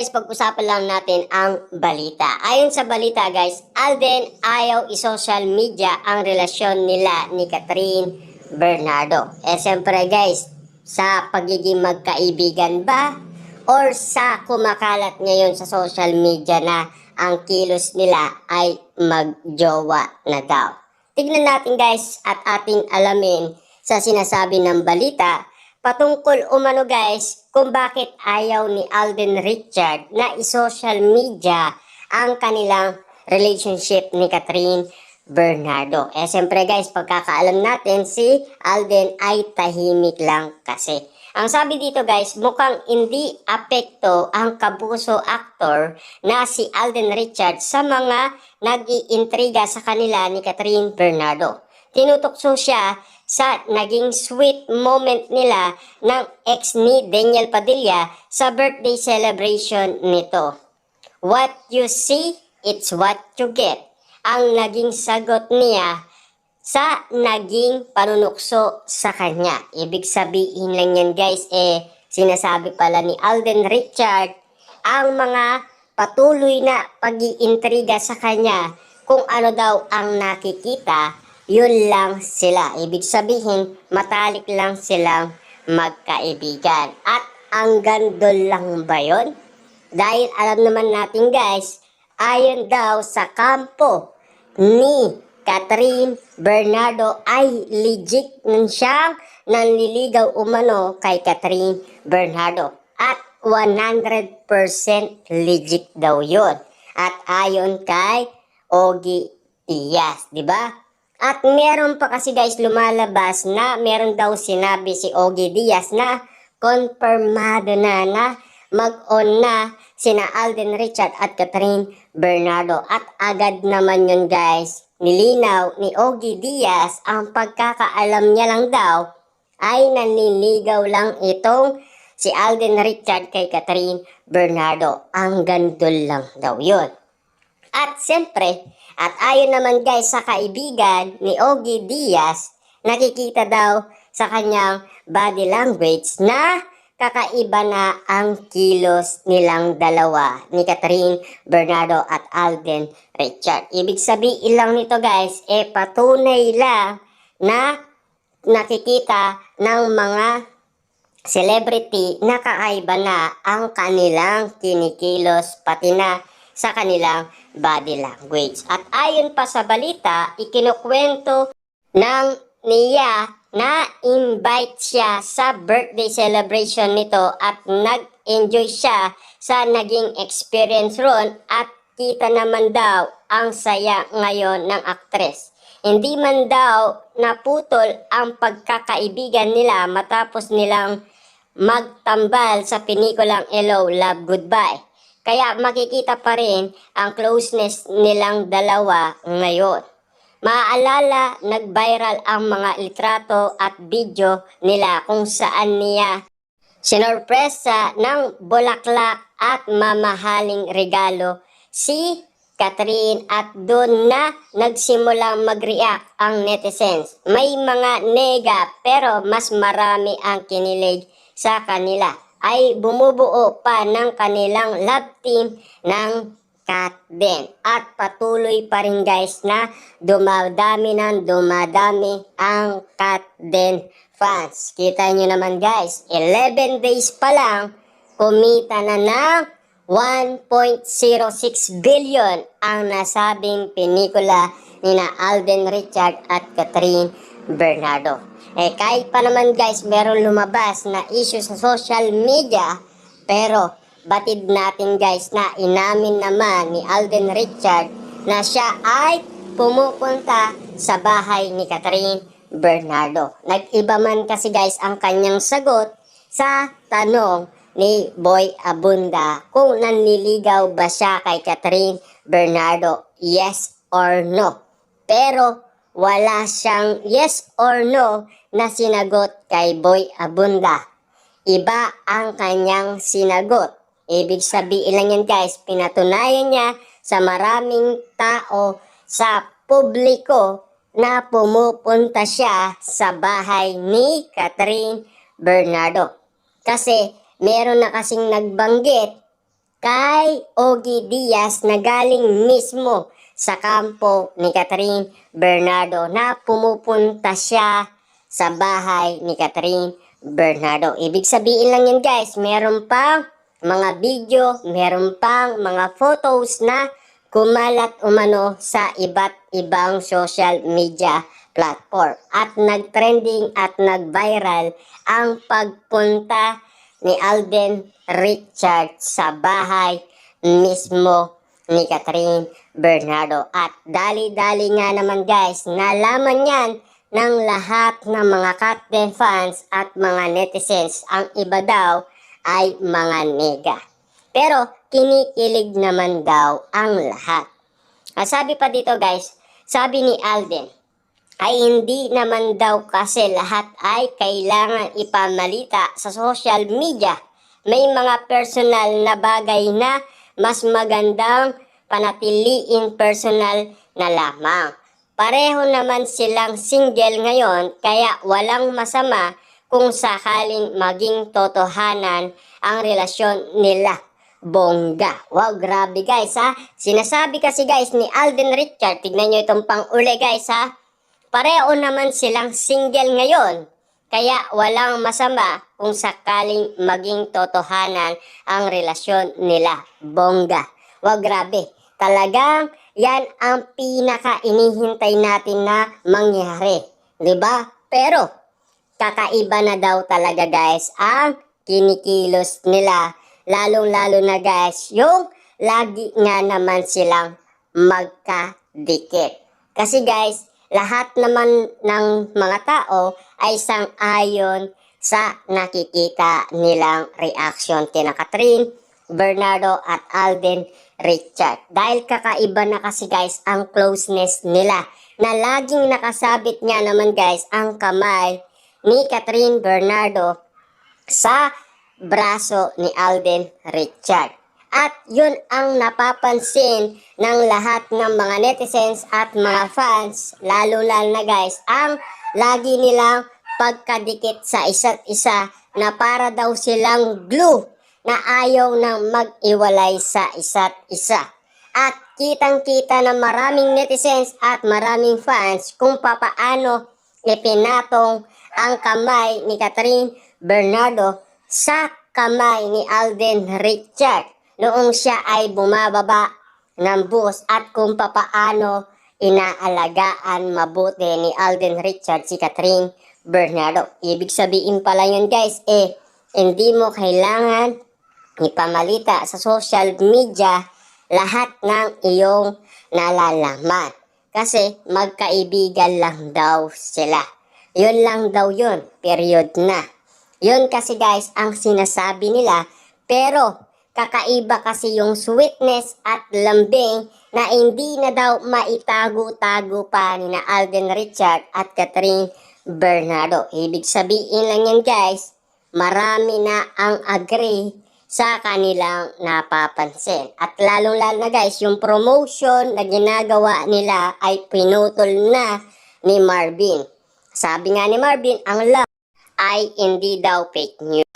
guys, pag-usapan lang natin ang balita. Ayon sa balita guys, Alden ayaw i-social media ang relasyon nila ni Catherine Bernardo. Siyempre guys, sa pagiging magkaibigan ba? Or sa kumakalat ngayon sa social media na ang kilos nila ay magjowa na daw. Tignan natin guys at ating alamin sa sinasabi ng balita patungkol umano guys kung bakit ayaw ni Alden Richard na i-social media ang kanilang relationship ni Catherine Bernardo. Siyempre guys, pagkakaalam natin si Alden ay tahimik lang kasi. Ang sabi dito guys, mukhang hindi apekto ang kabuso actor na si Alden Richard sa mga nag-iintriga sa kanila ni Catherine Bernardo. Tinutokso siya sa naging sweet moment nila ng ex ni Daniel Padilla sa birthday celebration nito. What you see, it's what you get. Ang naging sagot niya sa naging panunukso sa kanya. Ibig sabihin lang yan guys, sinasabi pala ni Alden Richard ang mga patuloy na pag-iintriga sa kanya kung ano daw ang nakikita, yun lang sila. Ibig sabihin, matalik lang silang magkaibigan. At ang gandol lang ba yun? Dahil alam naman natin guys, ayon daw sa kampo ni Catherine Bernardo ay legit siyang nanliligaw umano kay Catherine Bernardo. At 100% legit daw yun. At ayon kay Ogie Diaz, di ba? At meron pa kasi guys lumalabas na meron daw sinabi si Ogie Diaz na konfirmado na mag-on na sina Alden Richard at Catherine Bernardo. At agad naman yun guys, nilinaw ni Ogie Diaz ang pagkakaalam niya lang daw ay nanliligaw lang itong si Alden Richard kay Catherine Bernardo. Ang gandol lang daw yun. At siyempre, at ayon naman guys sa kaibigan ni Ogie Diaz, nakikita daw sa kanyang body language na kakaiba na ang kilos nilang dalawa ni Catherine Bernardo at Alden Richard. Ibig sabihin lang nito guys, patunay lang na nakikita ng mga celebrity na kakaiba na ang kanilang kinikilos pati na sa kanilang body language. At ayon pa sa balita, ikinukwento ng niya na invite siya sa birthday celebration nito at nag-enjoy siya sa naging experience ron at kita naman daw ang saya ngayon ng aktres. Hindi man daw naputol ang pagkakaibigan nila matapos nilang magtambal sa pelikulang Hello, Love, Goodbye. Kaya makikita pa rin ang closeness nilang dalawa ngayon. Maaalala, nag-viral ang mga litrato at video nila kung saan niya sinorpresa ng bulaklak at mamahaling regalo si Catherine at doon na nagsimulang mag-react ang netizens. May mga nega pero mas marami ang kinilig sa kanila ay bumubuo pa ng kanilang love team ng Catden. At patuloy pa rin guys na dumadami ang Catden fans. Kita nyo naman guys, 11 days pa lang, kumita na ng 1.06 billion ang nasabing pelikula ni na Alden Richard at Catherine Bernardo. Kahit pa naman guys meron lumabas na issue sa social media, pero batid natin guys na inamin naman ni Alden Richard na siya ay pumupunta sa bahay ni Catherine Bernardo. Nag-iba man kasi guys ang kanyang sagot sa tanong ni Boy Abunda kung nanliligaw ba siya kay Catherine Bernardo, yes or no. Pero wala siyang yes or no na sinagot kay Boy Abunda. Iba ang kanyang sinagot. Ibig sabihin lang yan guys, pinatunayan niya sa maraming tao sa publiko na pumupunta siya sa bahay ni Catherine Bernardo. Kasi meron na kasing nagbanggit kay Ogie Diaz na galing mismo sa kampo ni Catherine Bernardo na pumupunta siya sa bahay ni Catherine Bernardo. Ibig sabihin lang yun guys, meron pang mga video, meron pang mga photos na kumalat umano sa iba't ibang social media platform. At nag-trending at nag-viral ang pagpunta ni Alden Richard sa bahay mismo ni Catherine Bernardo. At dali-dali nga naman guys, nalaman yan ng lahat ng mga Katden fans at mga netizens. Ang iba daw ay mga nega. Pero kinikilig naman daw ang lahat. Sabi pa dito guys, sabi ni Alden, ay hindi naman daw kasi lahat ay kailangan ipamalita sa social media. May mga personal na bagay na mas magandang panatiliin personal na lamang. Pareho naman silang single ngayon kaya walang masama kung sakaling maging totohanan ang relasyon nila. Bongga. Wow, grabe guys ha. Sinasabi kasi guys ni Alden Richard, tignan nyo itong pang-uli guys ha. Pareho naman silang single ngayon. Kaya walang masama kung sakaling maging totohanan ang relasyon nila. Bongga. Wow, grabe. Talagang yan ang pinaka-inihintay natin na mangyari. Diba? Pero, kakaiba na daw talaga guys ang kinikilos nila. Lalong-lalo na guys, yung lagi nga naman silang magkadikit. Kasi guys, lahat naman ng mga tao ay sang-ayon sa nakikita nilang reaction kina Catherine Bernardo at Alden Richard. Dahil kakaiba na kasi guys ang closeness nila na laging nakasabit nga naman guys ang kamay ni Catherine Bernardo sa braso ni Alden Richard. At yun ang napapansin ng lahat ng mga netizens at mga fans, lalo na guys, ang lagi nilang pagkadikit sa isa't isa na para daw silang glue na ayaw nang mag-iwalay sa isa't isa. At kitang-kita ng maraming netizens at maraming fans kung papaano ipinatong ang kamay ni Catherine Bernardo sa kamay ni Alden Richard noong siya ay bumababa ng bus at kung papaano inaalagaan mabuti ni Alden Richard si Catherine Bernardo. Ibig sabihin pala yun guys, hindi mo kailangan ipamalita sa social media lahat ng iyong nalalaman. Kasi magkaibigan lang daw sila. Yun lang daw yun, period na. Yun kasi guys ang sinasabi nila, pero kakaiba kasi yung sweetness at lambing na hindi na daw maitago-tago pa ni na Alden Richard at Catherine Bernardo. Ibig sabihin lang yan guys, marami na ang agree sa kanilang napapansin. At lalong-lalo na guys, yung promotion na ginagawa nila ay pinutol na ni Marvin. Sabi nga ni Marvin, ang love ay hindi daw fake news.